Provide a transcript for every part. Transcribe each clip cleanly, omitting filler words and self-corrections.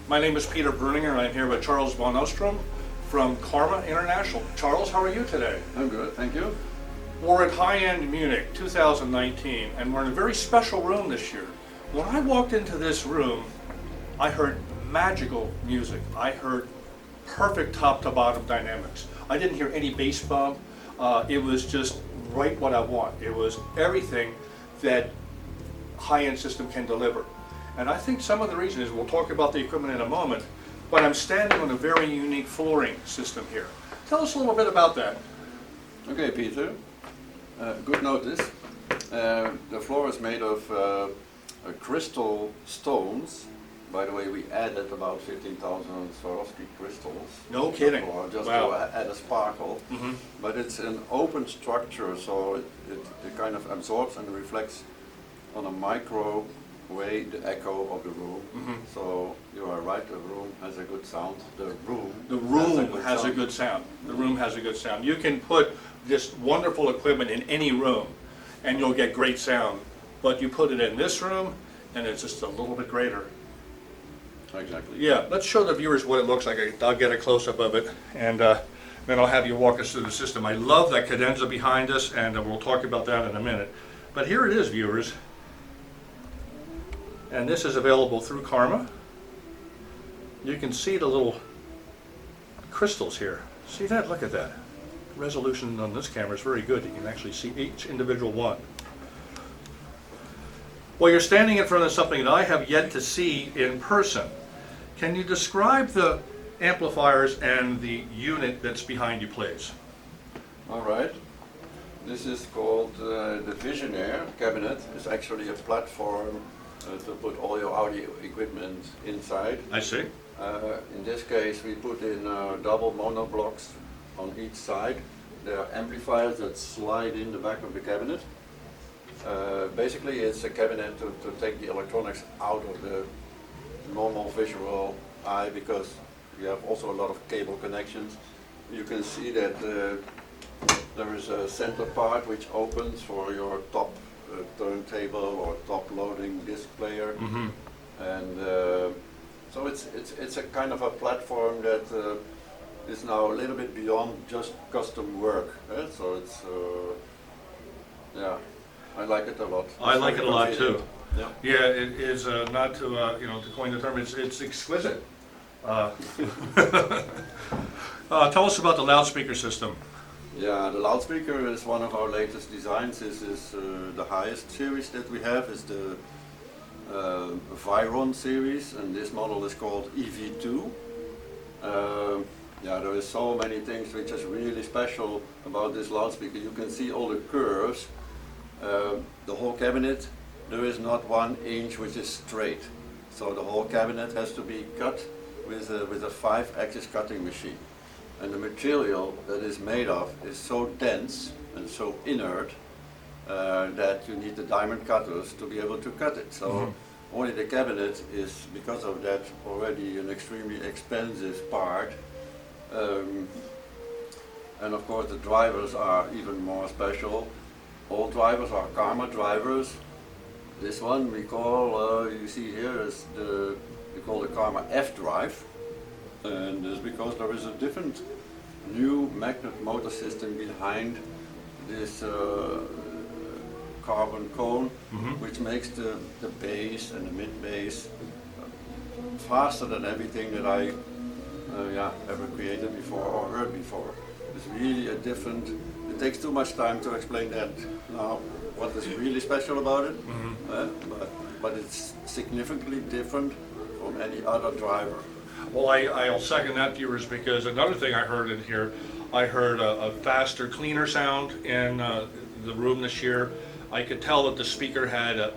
My name is Peter Bruninger, and I'm here with Charles von Ostrom from Kharma International. Charles, how are you today? I'm good, thank you. We're at High-End Munich 2019, and we're in a very special room this year. When I walked into this room, I heard magical music. I heard perfect top-to-bottom dynamics. I didn't hear any bass bump. It was just right what I want. It was everything that high-end system can deliver. And I think some of the reason is, we'll talk about the equipment in a moment, but I'm standing on a very unique flooring system here. Tell us a little bit about that. Okay, Peter. Good notice. The floor is made of crystal stones. By the way, we added about 15,000 Swarovski crystals. No kidding. Just Wow. to add a sparkle. Mm-hmm. But it's an open structure, so it kind of absorbs and reflects on a micro way the echo of the room. Mm-hmm. So you are right, the room has a good sound. The room has a good sound. The room has a good sound. You can put this wonderful equipment in any room and you'll get great sound. But you put it in this room and it's just a little bit greater. Exactly. Yeah, let's show the viewers what it looks like. I'll get a close-up of it, and then I'll have you walk us through the system. I love that cadenza behind us, and we'll talk about that in a minute. But here it is, viewers. And this is available through Kharma. You can see the little crystals here. See that? Look at that. Resolution on this camera is very good. You can actually see each individual one. Well, you're standing in front of something that I have yet to see in person. Can you describe the amplifiers and the unit that's behind you, please? All right. This is called the Visonair cabinet. It's actually a platform to put all your audio equipment inside. I see. In this case, we put in double mono blocks on each side. There are amplifiers that slide in the back of the cabinet. Basically, it's a cabinet to take the electronics out of the normal visual eye, because you have also a lot of cable connections. You can see that there is a center part which opens for your top turntable or top loading disc player. Mm-hmm. And so it's a kind of a platform that is now a little bit beyond just custom work. So it's yeah. I like it a lot. I like it a lot too. Yeah. Yeah, it is not to to coin the term. It's exquisite. Tell us about the loudspeaker system. Yeah, the loudspeaker is one of our latest designs. This is the highest series that we have. Is the Veyron series, and this model is called EV2. Yeah, there is so many things which is really special about this loudspeaker. You can see all the curves. The whole cabinet, there is not 1 inch which is straight. So the whole cabinet has to be cut with a 5-axis cutting machine. And the material that is made of is so dense and so inert that you need the diamond cutters to be able to cut it. So only the cabinet is, because of that, already an extremely expensive part. And of course the drivers are even more special. All drivers are Kharma drivers. This one we call, you see here, is we call the Kharma F drive. And it's because there is a different new magnet motor system behind this carbon cone, which makes the bass and the mid bass faster than everything that I ever created before or heard before. It's really a different. It takes too much time to explain that now, what is really special about it, but it's significantly different from any other driver. Well, I'll second that, viewers, because another thing I heard in here, I heard a faster, cleaner sound in the room this year. I could tell that the speaker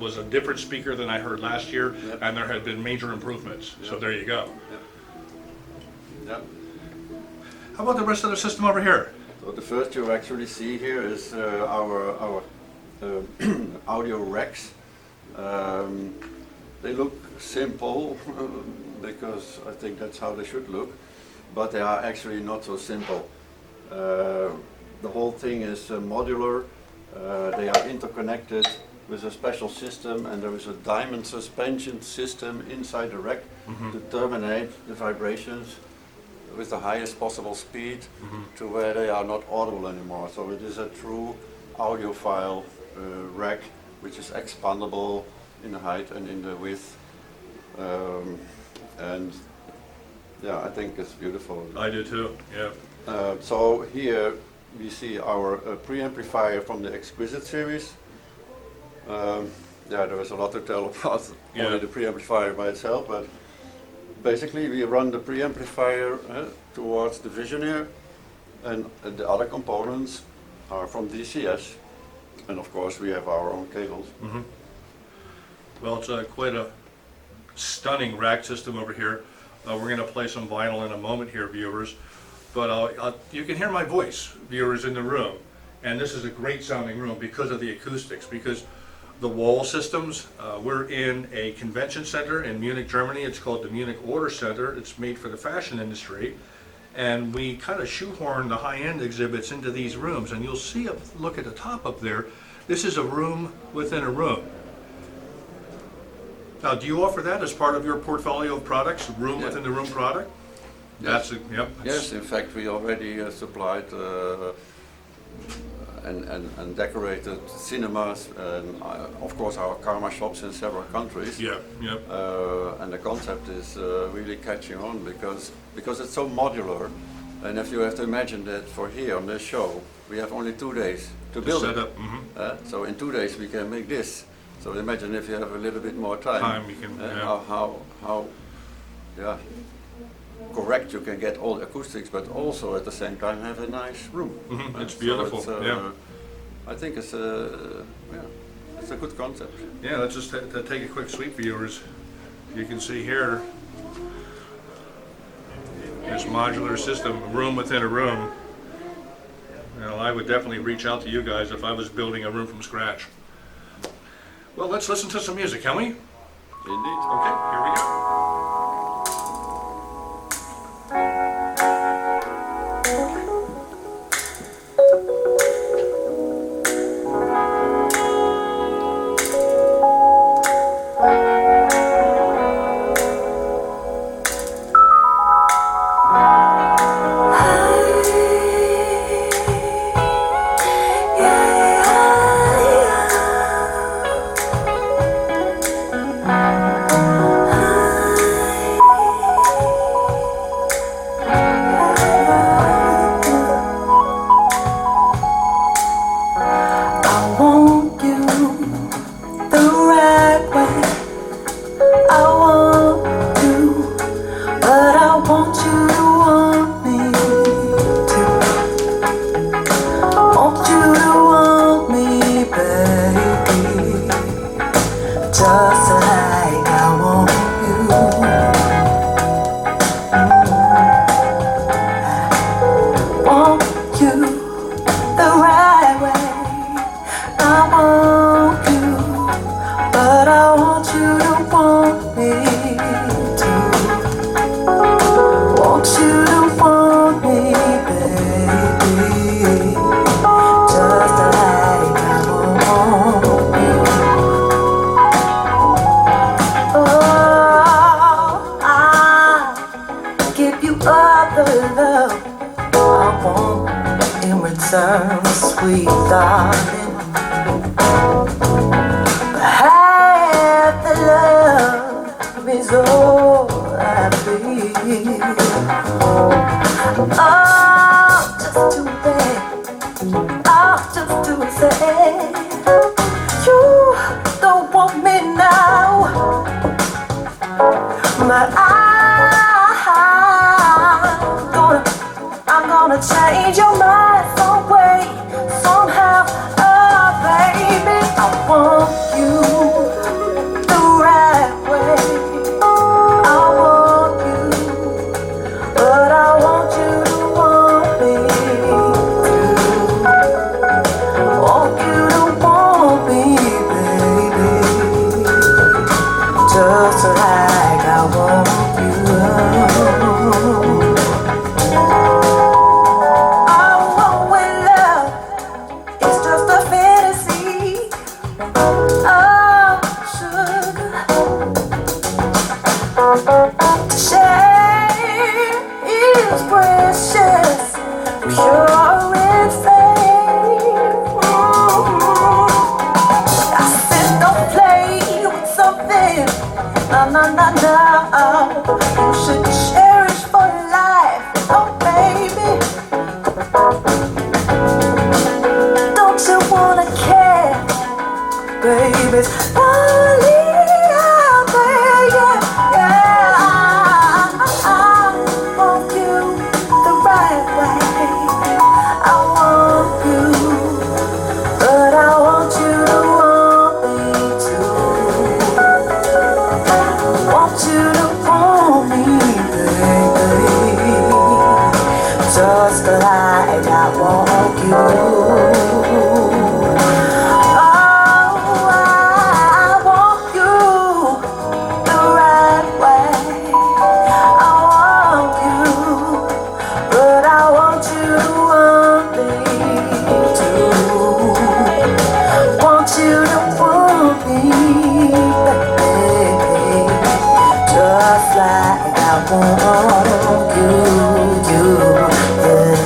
was a different speaker than I heard last year, and there had been major improvements. So there you go. Yep. How about the rest of the system over here? So the first you actually see here is our audio racks. They look simple because I think that's how they should look, but they are actually not so simple. The whole thing is modular. They are interconnected with a special system, and there is a diamond suspension system inside the rack to terminate the vibrations with the highest possible speed to where they are not audible anymore. So it is a true audiophile rack which is expandable in the height and in the width. And yeah, I think it's beautiful. I do too, yeah. So here we see our preamplifier from the Exquisite series. Yeah, there is a lot to tell about only the preamplifier by itself, but basically we run the preamplifier towards the Visonair, and the other components are from dCS, and of course we have our own cables. Well, it's quite a stunning rack system over here. We're going to play some vinyl in a moment here, viewers, but you can hear my voice, viewers, in the room, and this is a great sounding room because of the acoustics, because the wall systems, we're in a convention center in Munich, Germany. It's called the Munich Order Center. It's made for the fashion industry, and we kind of shoehorn the high-end exhibits into these rooms, and you'll see look at the top up there. This is a room within a room. Now, do you offer that as part of your portfolio of products, room within the room product? Yes. Yep. Yes, in fact we already supplied and decorated cinemas, and of course our Kharma shops in several countries. Yeah, yeah. And the concept is really catching on because it's so modular. And if you have to imagine that for here on this show, we have only 2 days to build set it. up. So in 2 days we can make this. So imagine if you have a little bit more time, You can, how correct you can get all the acoustics, but also at the same time have a nice room. It's beautiful. So Yeah. I think it's a good concept. Yeah, let's just take a quick sweep, viewers. You can see here this modular system, room within a room. Now, I would definitely reach out to you guys if I was building a room from scratch. Well, let's listen to some music, can we? Indeed. Okay, here we go. Sweet darling, half the love is all I feel. Oh, just too bad, oh, just too sad. You don't want me now, but I'm gonna change your mind some way, somehow. Oh baby, I want you the right way. I want you, but I want you to want me too. Want you to want me, baby, just like I want Shame is precious, pure and fair. I said don't play with something, no, no, no, no. You should cherish for life, oh baby. Don't you wanna care, baby? Falling out there, yeah, yeah. I want you the right way. I want you, but I want you to want me too. Want you to want me, baby, just like I want you. Oh, I want you the right way. I want you, but I want you to want me too. Want you to want me, baby, just like I want you, yeah.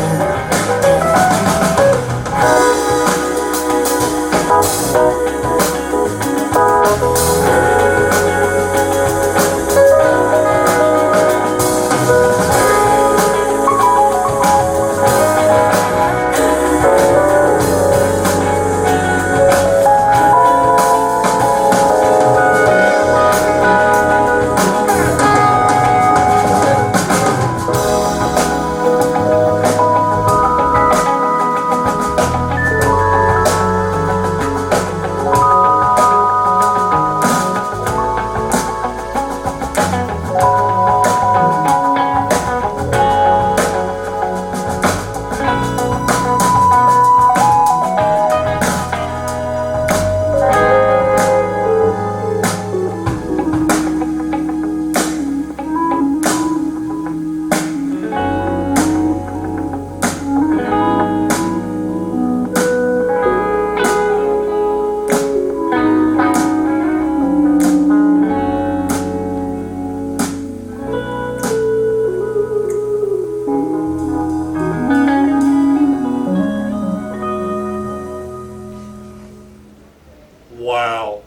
Wow.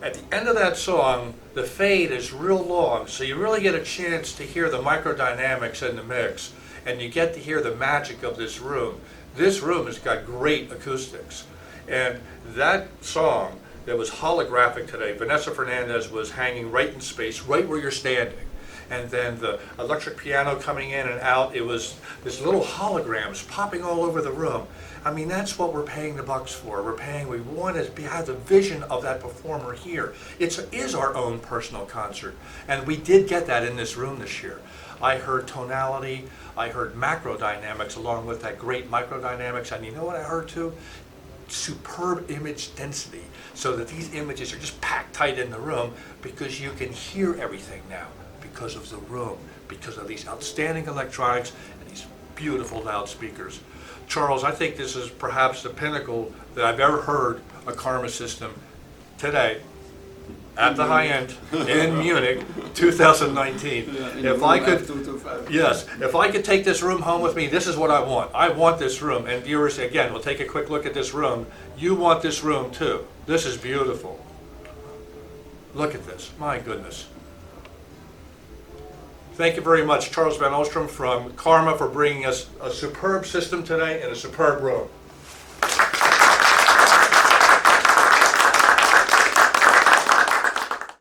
At the end of that song, the fade is real long, so you really get a chance to hear the microdynamics in the mix, and you get to hear the magic of this room. This room has got great acoustics. And that song that was holographic today, Vanessa Fernandez was hanging right in space, right where you're standing. And then the electric piano coming in and out, it was this little holograms popping all over the room. I mean, that's what we're paying the bucks for. We want to have the vision of that performer here. It is our own personal concert. And we did get that in this room this year. I heard tonality, I heard macro dynamics along with that great microdynamics. And you know what I heard too? Superb image density, so that these images are just packed tight in the room because you can hear everything now because of the room, because of these outstanding electronics and these beautiful loudspeakers. Charles, I think this is perhaps the pinnacle that I've ever heard a Kharma system today at the high-end in Munich 2019. If I could, yes, if I could take this room home with me, this is what I want. I want this room. And viewers, again, we'll take a quick look at this room. You want this room too. This is beautiful. Look at this, my goodness. Thank you very much, Charles Van Ostrom from Kharma, for bringing us a superb system today and a superb room.